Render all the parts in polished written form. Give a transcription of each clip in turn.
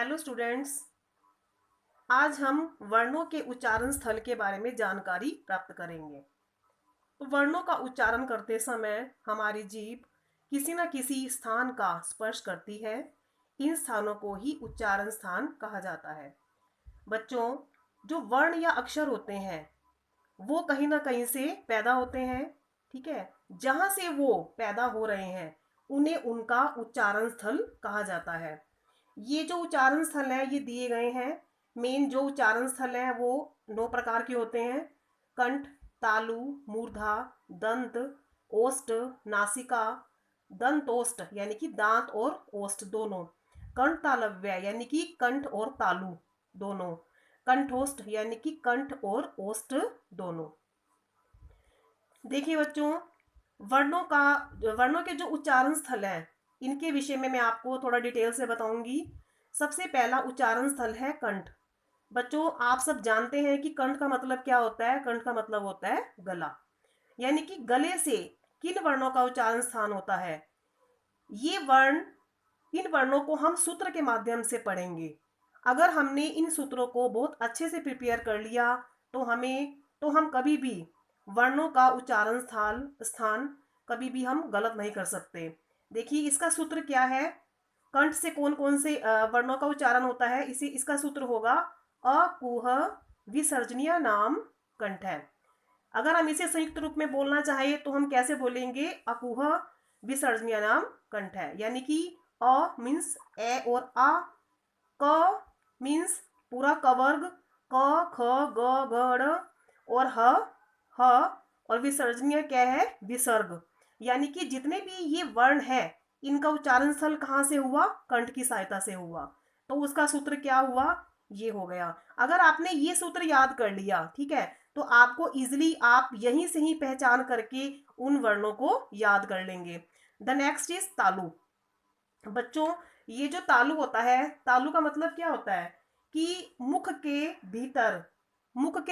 Hello students. आज हम वर्णों के उच्चारण स्थल के बारे में जानकारी प्राप्त करेंगे। तो वर्णों का उच्चारण करते समय हमारी जीभ किसी न किसी स्थान का स्पर्श करती है। इन स्थानों को ही उच्चारण स्थान कहा जाता है। बच्चों, जो वर्ण या अक्षर होते हैं वो कहीं ना कहीं से पैदा होते हैं। ठीक है, जहां से वो पैदा हो रहे हैं उन्हें उनका उच्चारण स्थल कहा जाता है। ये जो उच्चारण स्थल है ये दिए गए हैं। मेन जो उच्चारण स्थल है वो 9 प्रकार के होते हैं। कंठ, तालु, मूर्धा, दंत, ओष्ठ, नासिका। दंतोष्ठ यानी कि दांत और ओष्ठ दोनों। कंठ तालव्य यानी कि कंठ और तालु दोनों। कंठोष्ठ यानी कि कंठ और ओष्ठ दोनों। देखिए बच्चों, वर्णों के जो उच्चारण स्थल हैं इनके विषय में मैं आपको थोड़ा डिटेल से बताऊंगी। सबसे पहला उच्चारण स्थल है कंठ। बच्चों, आप सब जानते हैं कि कंठ का मतलब क्या होता है। कंठ का मतलब होता है गला, यानी कि गले से किन वर्णों का उच्चारण स्थान होता है। ये वर्ण इन वर्णों को हम सूत्र के माध्यम से पढ़ेंगे। अगर हमने इन सूत्रों को बहुत अच्छे से प्रिपेयर कर लिया तो हम कभी भी वर्णों का उच्चारण स्थान कभी भी हम गलत नहीं कर सकते। देखिए इसका सूत्र क्या है। कंठ से कौन कौन से वर्णों का उच्चारण होता है। इसी इसका सूत्र होगा अकुह विसर्जनीय नाम कंठ है। अगर हम इसे संयुक्त रूप में बोलना चाहें तो हम कैसे बोलेंगे। अकुह विसर्जनीय नाम कंठ है, यानी कि अ मीन्स ए और आ, क मीन्स पूरा कवर्ग क ख ग घ ड़, और ह और विसर्जनीय क्या है विसर्ग। यानी कि जितने भी ये वर्ण है इनका उच्चारण स्थल कहाँ से हुआ, कंठ की सहायता से हुआ। तो उसका सूत्र क्या हुआ, ये हो गया। अगर आपने ये सूत्र याद कर लिया, ठीक है, तो आपको इजिली आप यहीं से ही पहचान करके उन वर्णों को याद कर लेंगे। द नेक्स्ट इज तालु। बच्चों, ये जो तालु होता है, तालु का मतलब क्या होता है कि मुख के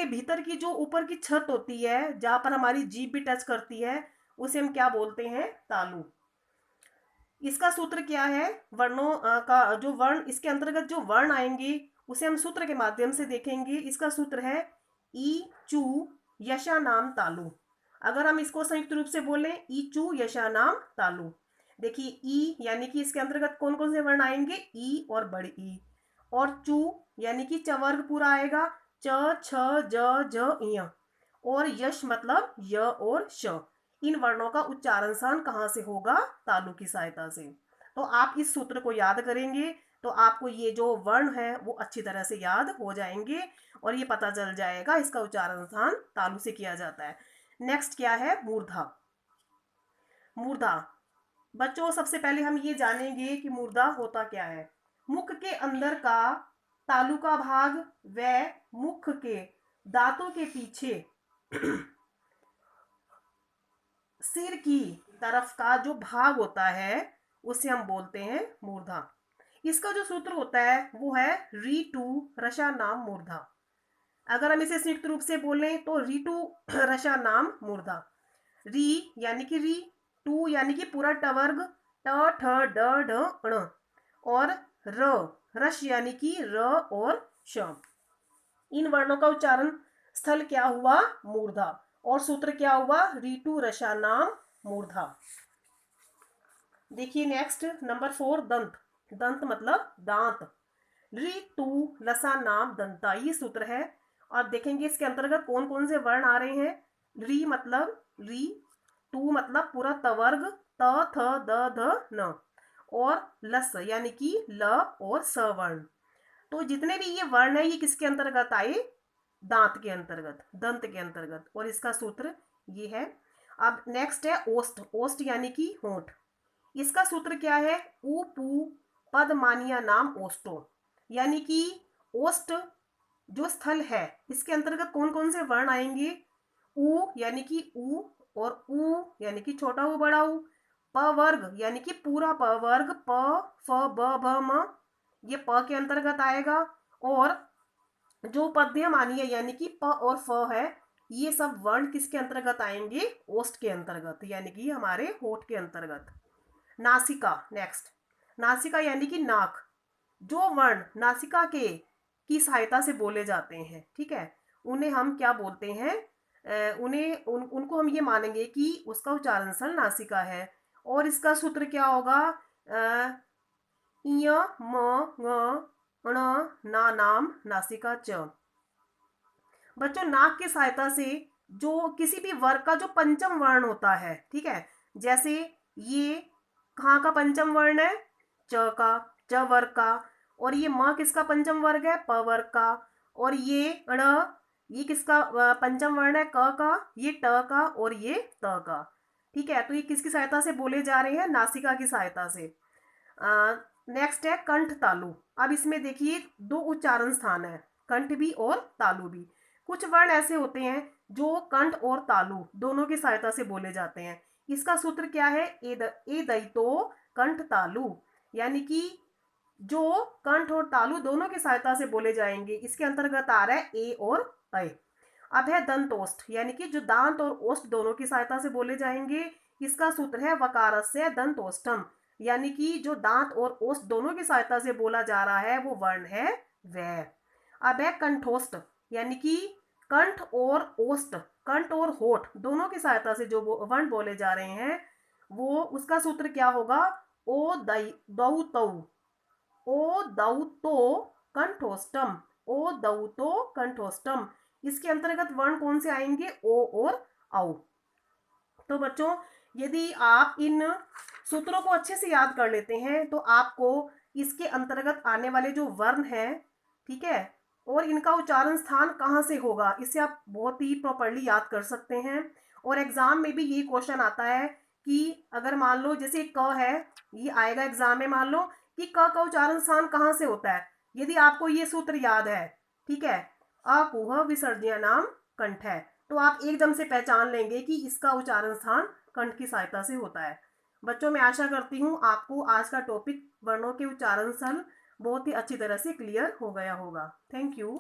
भीतर की जो ऊपर की छत होती है जहां पर हमारी जीभ भी टच करती है उसे हम क्या बोलते हैं, तालु। इसका सूत्र क्या है, वर्णों का जो वर्ण इसके अंतर्गत जो वर्ण आएंगे उसे हम सूत्र के माध्यम से देखेंगे। इसका सूत्र है ई चू यशा नाम तालु। अगर हम इसको संयुक्त रूप से बोले ई चू यशा नाम तालु। देखिए ई यानी कि इसके अंतर्गत कौन कौन से वर्ण आएंगे, ई और बड़े ई। और चू यानी कि चवर्ग पूरा आएगा, च छ ज झ य। और यश मतलब य और श। इन वर्णों का उच्चारण स्थान कहाँ से होगा, तालु की सहायता से। तो आप इस सूत्र को याद करेंगे तो आपको ये जो वर्ण है वो अच्छी तरह से याद हो जाएंगे और ये पता चल जाएगा इसका उच्चारण स्थान तालु से किया जाता है। नेक्स्ट क्या है, मूर्धा। मूर्धा बच्चों, सबसे पहले हम ये जानेंगे कि मूर्धा होता क्या है। मुख के अंदर का तालु का भाग व मुख के दांतों के पीछे सिर की तरफ का जो भाग होता है उसे हम बोलते हैं मूर्धा। इसका जो सूत्र होता है वो है री टू रसा नाम मूर्धा। अगर हम इसे संयुक्त रूप से बोलें तो री टू रसा नाम मूर्धा। री यानी कि री, टू यानी कि पूरा टवर्ग ट ठ ड ढ ण, और र रस यानी कि र और श। इन वर्णों का उच्चारण स्थल क्या हुआ, मूर्धा। और सूत्र क्या हुआ, रीटू रसा नाम मूर्धा। देखिए नेक्स्ट नंबर 4 दंत। दंत मतलब दांत। रीटू लसा नाम दंता, ये सूत्र है। और देखेंगे इसके अंतर्गत कौन कौन से वर्ण आ रहे हैं। री मतलब री, टू मतलब पूरा तवर्ग त थ द ध न, और लस यानी कि ल और स वर्ण। तो जितने भी ये वर्ण है ये किसके अंतर्गत आए, दांत के अंतर्गत, दंत के अंतर्गत। और इसका सूत्र ये है। अब नेक्स्ट है ओष्ठ। ओष्ठ यानी कि होंठ। इसका सूत्र क्या है, ऊ पू पद मानिया नाम ओष्टो। यानी कि ओष्ठ जो स्थल है इसके अंतर्गत कौन कौन से वर्ण आएंगे। ऊ यानी कि ऊ, और ऊ यानी कि छोटा ऊ बड़ा ऊ। प वर्ग यानी कि पूरा प वर्ग प फ ब भ म, ये प के अंतर्गत आएगा। और जो पद्य मानी है यानी कि प और फ है, ये सब वर्ण किसके अंतर्गत आएंगे, ओष्ठ के अंतर्गत, यानी कि हमारे होठ के अंतर्गत। नासिका नेक्स्ट। नासिका यानी कि नाक। जो वर्ण नासिका के की सहायता से बोले जाते हैं, ठीक है, उन्हें हम क्या बोलते हैं, उनको हम ये मानेंगे कि उसका उच्चारण स्थल नासिका है। और इसका सूत्र क्या होगा, य म ङ ण ना नाम नासिका च। बच्चों नाक की सहायता से जो किसी भी वर्ग का जो पंचम वर्ण होता है, ठीक है, जैसे ये कहाँ का पंचम वर्ण है, च का, च वर्ग का। और ये म किसका पंचम वर्ग है, प वर्ग का। और ये ण, ये किसका पंचम वर्ण है, क का, ये ट का और ये त का। ठीक है, तो ये किसकी सहायता से बोले जा रहे हैं, नासिका की सहायता से। नेक्स्ट है कंठ तालु। अब इसमें देखिए दो उच्चारण स्थान है, कंठ भी और तालु भी। कुछ वर्ण ऐसे होते हैं जो कंठ और तालु दोनों की सहायता से बोले जाते हैं। इसका सूत्र क्या है, ए दयितो कंठ तालु, यानी कि जो कंठ और तालु दोनों की सहायता से बोले जाएंगे, इसके अंतर्गत आ रहा है ए और अय। अब है दंतोष्ठ, यानी कि जो दांत और ओष्ठ दोनों की सहायता से बोले जाएंगे, इसका सूत्र है वकारस्य दंतोष्ठम, यानी कि जो दांत और ओष्ठ दोनों की सहायता से बोला जा रहा है वो वर्ण है वह। अब है कंठोष्ठ, यानी कि कंठ और ओष्ठ, कंठ और होठ दोनों की सहायता से जो वर्ण बोले जा रहे हैं, वो उसका सूत्र क्या होगा, ओ दौ तौ, ओ दौ तो कंठोष्टम, ओ दौ तो कंठोष्टम। इसके अंतर्गत वर्ण कौन से आएंगे, ओ और औ। तो बच्चों यदि आप इन सूत्रों को अच्छे से याद कर लेते हैं तो आपको इसके अंतर्गत आने वाले जो वर्ण हैं, ठीक है, और इनका उच्चारण स्थान कहाँ से होगा, इसे आप बहुत ही प्रॉपरली याद कर सकते हैं। और एग्जाम में भी यही क्वेश्चन आता है कि अगर मान लो जैसे क है, ये आएगा एग्जाम में, मान लो कि क का उच्चारण स्थान कहाँ से होता है। यदि आपको ये सूत्र याद है, ठीक है, अकुह विसर्जनाम कंठ है, तो आप एकदम से पहचान लेंगे कि इसका उच्चारण स्थान कंठ की सहायता से होता है। बच्चों मैं आशा करती हूँ आपको आज का टॉपिक वर्णों के उच्चारण स्थल बहुत ही अच्छी तरह से क्लियर हो गया होगा। Thank you.